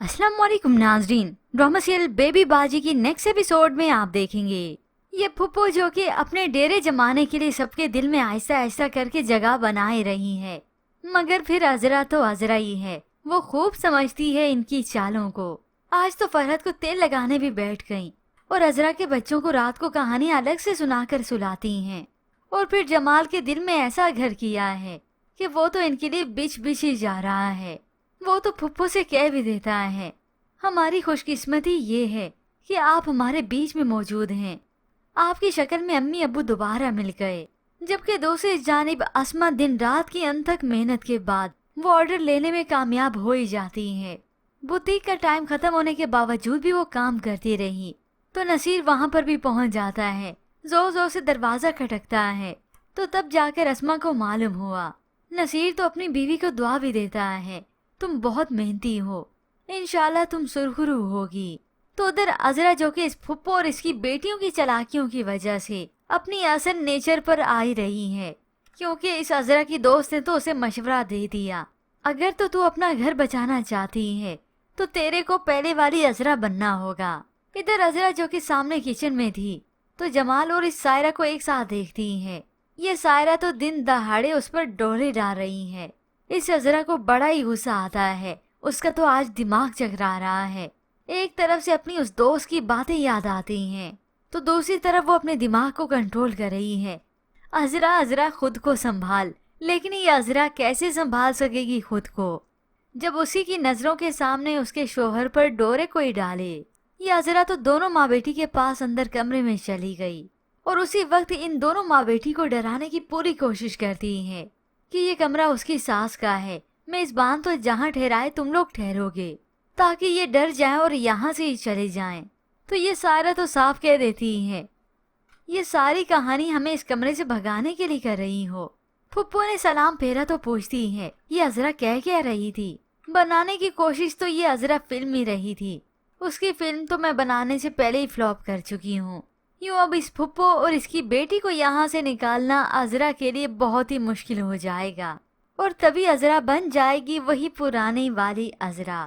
अस्सलाम वालेकुम नाजरीन, ड्रामा सीरियल बेबी बाजी की नेक्स्ट एपिसोड में आप देखेंगे ये फुप्पो जो कि अपने डेरे जमाने के लिए सबके दिल में आहिस्ता आहिस्ता करके जगह बनाए रही है। मगर फिर अजरा तो अजरा ही है, वो खूब समझती है इनकी चालों को। आज तो फरहत को तेल लगाने भी बैठ गई और अजरा के बच्चों को रात को कहानी अलग से सुनाकर सुलाती हैं। और फिर जमाल के दिल में ऐसा घर किया है कि वो तो इनके लिए बिछ बिछ ही जा रहा है। वो तो फुप्पो से कह भी देता है, हमारी खुशकिस्मती ये है कि आप हमारे बीच में मौजूद हैं। आपकी शक्ल में अम्मी अब्बू दोबारा मिल गए। जबकि दूसरी जानिब अस्मा दिन रात की अनथक मेहनत के बाद वो ऑर्डर लेने में कामयाब हो ही जाती है। बुटीक का टाइम खत्म होने के बावजूद भी वो काम करती रही तो नसीर वहाँ पर भी पहुँच जाता है। जोर जोर से दरवाजा खटकता है तो तब जाकर अस्मा को मालूम हुआ। नसीर तो अपनी बीवी को दुआ भी देता है, तुम बहुत मेहनती हो, इंशाल्लाह तुम सुरखरू होगी। तो उधर अजरा जो कि इस फुप्पो और इसकी बेटियों की चालाकियों की वजह से अपनी असल नेचर पर आ ही रही है, क्योंकि इस अजरा की दोस्त ने तो उसे मशवरा दे दिया, अगर तो तू अपना घर बचाना चाहती है तो तेरे को पहले वाली अजरा बनना होगा। इधर अजरा जो कि सामने किचन में थी तो जमाल और इस सायरा को एक साथ देखती है। ये सायरा तो दिन दहाड़े उस पर डोरे डाल रही है। इस अजरा को बड़ा ही गुस्सा आता है, उसका तो आज दिमाग चकरा रहा है। एक तरफ से अपनी उस दोस्त की बातें याद आती हैं तो दूसरी तरफ वो अपने दिमाग को कंट्रोल कर रही है। अजरा अजरा खुद को संभाल, लेकिन ये अजरा कैसे संभाल सकेगी खुद को जब उसी की नजरों के सामने उसके शोहर पर डोरे कोई डाले। ये अजरा तो दोनों माँ बेटी के पास अंदर कमरे में चली गई और उसी वक्त इन दोनों माँ बेटी को डराने की पूरी कोशिश करती है कि ये कमरा उसकी सास का है, मेजबान तो जहाँ ठहराए तुम लोग ठहरोगे, ताकि ये डर जाएं और यहाँ से ही चले जाएं। तो ये सारा तो साफ कह देती है, ये सारी कहानी हमें इस कमरे से भगाने के लिए कर रही हो। फुप्पो ने सलाम फेरा तो पूछती है, ये अजरा क्या रही थी? बनाने की कोशिश तो ये अजरा फिल्म ही रही थी, उसकी फिल्म तो मैं बनाने से पहले ही फ्लॉप कर चुकी हूँ। यूँ अब इस फुप्पो और इसकी बेटी को यहाँ से निकालना अजरा के लिए बहुत ही मुश्किल हो जाएगा और तभी अजरा बन जाएगी वही पुरानी वाली अजरा।